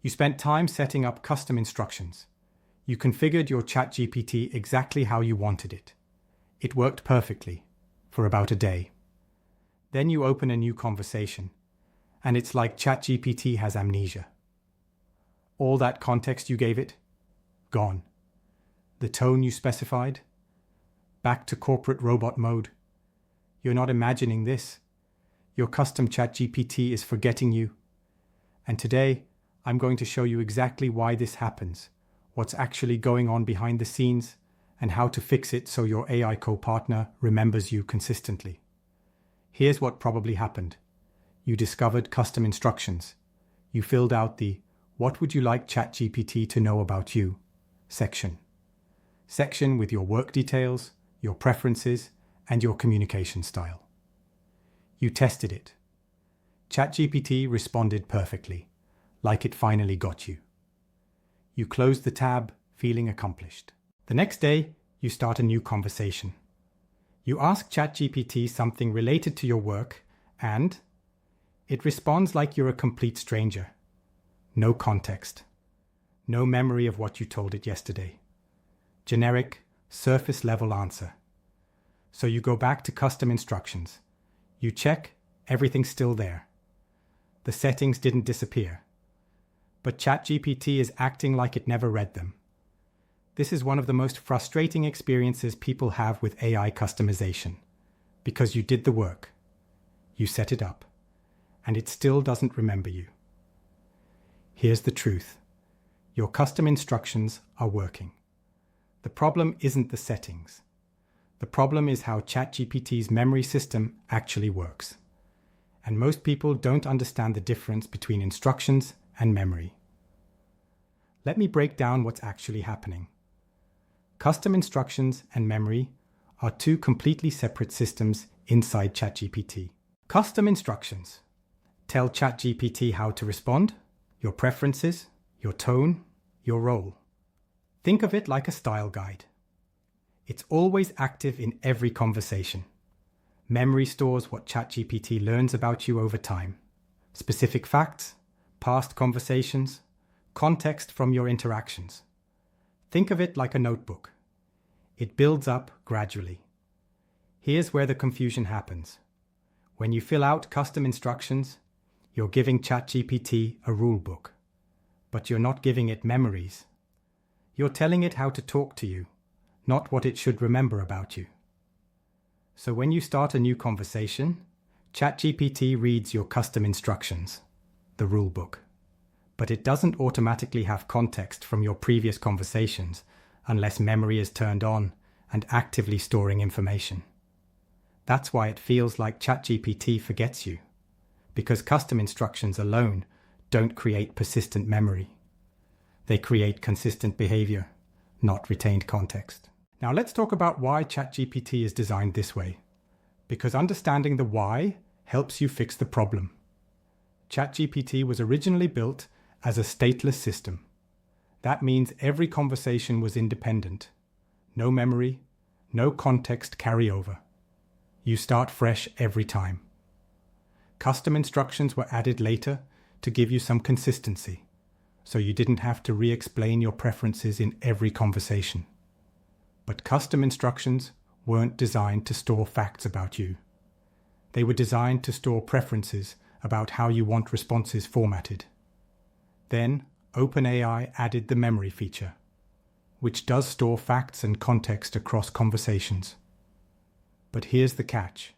You spent time setting up custom instructions. You configured your ChatGPT exactly how you wanted it. It worked perfectly for about a day. Then you open a new conversation, and it's like ChatGPT has amnesia. All that context you gave it, gone. The tone you specified, back to corporate robot mode. You're not imagining this. Your custom ChatGPT is forgetting you. And today, I'm going to show you exactly why this happens, what's actually going on behind the scenes, and how to fix it so your AI co-partner remembers you consistently. Here's what probably happened. You discovered custom instructions. You filled out the "What would you like ChatGPT to know about you?" section. Section with your work details, your preferences, and your communication style. You tested it. ChatGPT responded perfectly, like it finally got you. You closed the tab, feeling accomplished. The next day, you start a new conversation. You ask ChatGPT something related to your work, and it responds like you're a complete stranger. No context. No memory of what you told it yesterday. Generic, surface-level answer. So you go back to custom instructions. You check, everything's still there. The settings didn't disappear. But ChatGPT is acting like it never read them. This is one of the most frustrating experiences people have with AI customization, because you did the work, you set it up, and it still doesn't remember you. Here's the truth. Your custom instructions are working. The problem isn't the settings. The problem is how ChatGPT's memory system actually works. And most people don't understand the difference between instructions and memory. Let me break down what's actually happening. Custom instructions and memory are two completely separate systems inside ChatGPT. Custom instructions tell ChatGPT how to respond, your preferences, your tone, your role. Think of it like a style guide. It's always active in every conversation. Memory stores what ChatGPT learns about you over time. Specific facts, past conversations, context from your interactions. Think of it like a notebook. It builds up gradually. Here's where the confusion happens. When you fill out custom instructions, you're giving ChatGPT a rulebook, but you're not giving it memories. You're telling it how to talk to you, not what it should remember about you. So when you start a new conversation, ChatGPT reads your custom instructions, the rulebook. But it doesn't automatically have context from your previous conversations unless memory is turned on and actively storing information. That's why it feels like ChatGPT forgets you, because custom instructions alone don't create persistent memory. They create consistent behavior, not retained context. Now let's talk about why ChatGPT is designed this way, because understanding the why helps you fix the problem. ChatGPT was originally built as a stateless system. That means every conversation was independent. No memory, no context carryover. You start fresh every time. Custom instructions were added later to give you some consistency, so you didn't have to re-explain your preferences in every conversation. But custom instructions weren't designed to store facts about you. They were designed to store preferences about how you want responses formatted. Then, OpenAI added the memory feature, which does store facts and context across conversations. But here's the catch.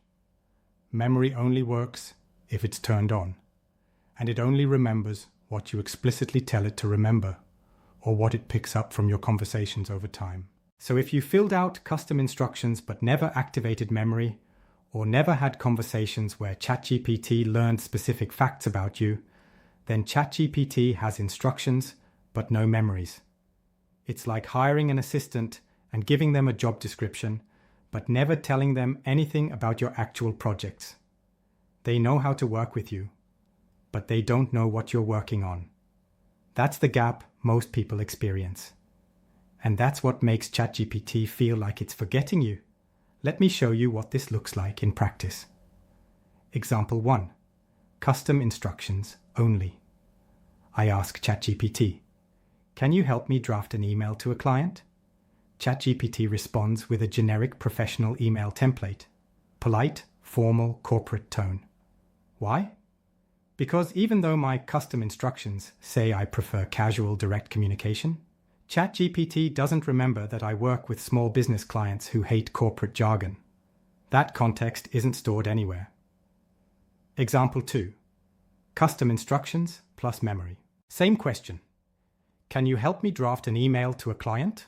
Memory only works if it's turned on, and it only remembers what you explicitly tell it to remember, or what it picks up from your conversations over time. So if you filled out custom instructions but never activated memory, or never had conversations where ChatGPT learned specific facts about you, then ChatGPT has instructions but no memories. It's like hiring an assistant and giving them a job description, but never telling them anything about your actual projects. They know how to work with you, but they don't know what you're working on. That's the gap most people experience. And that's what makes ChatGPT feel like it's forgetting you. Let me show you what this looks like in practice. Example 1. Custom instructions only. I ask ChatGPT, "Can you help me draft an email to a client?" ChatGPT responds with a generic professional email template. Polite, formal, corporate tone. Why? Because even though my custom instructions say I prefer casual, direct communication, ChatGPT doesn't remember that I work with small business clients who hate corporate jargon. That context isn't stored anywhere. Example 2. Custom instructions plus memory. Same question. Can you help me draft an email to a client?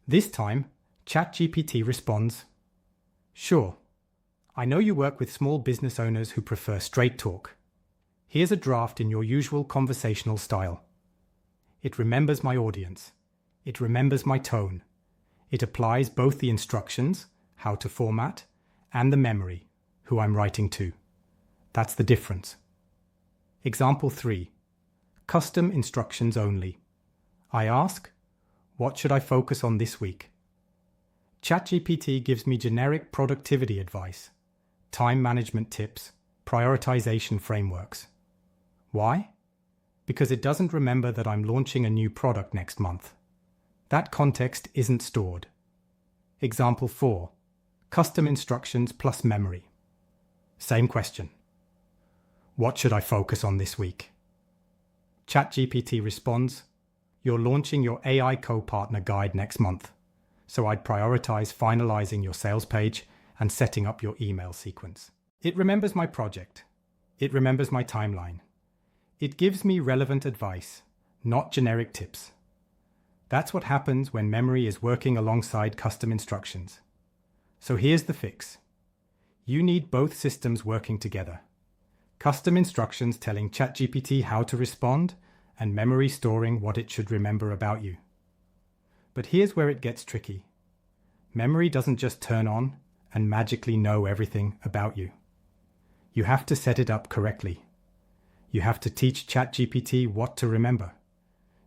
This time, ChatGPT responds, "Sure. I know you work with small business owners who prefer straight talk. Here's a draft in your usual conversational style. It remembers my audience. It remembers my tone. It applies both the instructions, how to format, and the memory, who I'm writing to. That's the difference." Example 3. Custom instructions only. I ask, "What should I focus on this week?" ChatGPT gives me generic productivity advice, time management tips, prioritization frameworks. Why? Because it doesn't remember that I'm launching a new product next month. That context isn't stored. Example 4. Custom instructions plus memory. Same question. What should I focus on this week? ChatGPT responds, "You're launching your AI co-partner guide next month, so I'd prioritize finalizing your sales page and setting up your email sequence." It remembers my project. It remembers my timeline. It gives me relevant advice, not generic tips. That's what happens when memory is working alongside custom instructions. So here's the fix. You need both systems working together. Custom instructions telling ChatGPT how to respond, and memory storing what it should remember about you. But here's where it gets tricky. Memory doesn't just turn on and magically know everything about you. You have to set it up correctly. You have to teach ChatGPT what to remember.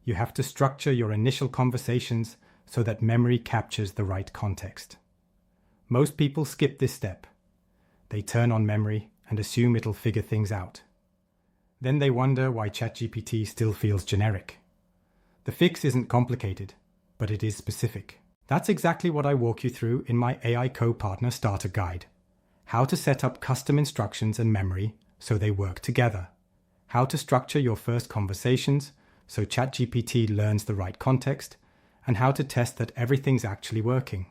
You have to structure your initial conversations so that memory captures the right context. Most people skip this step. They turn on memory and assume it'll figure things out. Then they wonder why ChatGPT still feels generic. The fix isn't complicated, but it is specific. That's exactly what I walk you through in my AI Co-Partner Starter Guide. How to set up custom instructions and memory so they work together. How to structure your first conversations so ChatGPT learns the right context, and how to test that everything's actually working.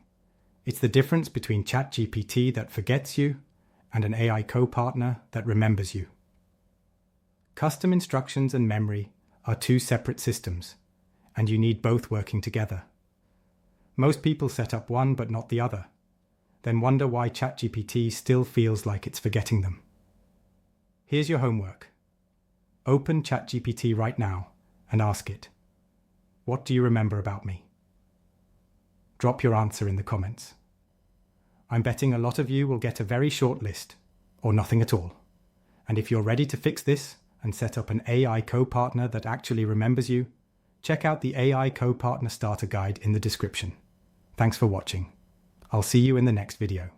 It's the difference between ChatGPT that forgets you and an AI co-partner that remembers you. Custom instructions and memory are two separate systems, and you need both working together. Most people set up one but not the other, then wonder why ChatGPT still feels like it's forgetting them. Here's your homework. Open ChatGPT right now and ask it, "What do you remember about me?" Drop your answer in the comments. I'm betting a lot of you will get a very short list, or nothing at all. And if you're ready to fix this and set up an AI co-partner that actually remembers you, check out the AI Co-Partner Starter Guide in the description. Thanks for watching. I'll see you in the next video.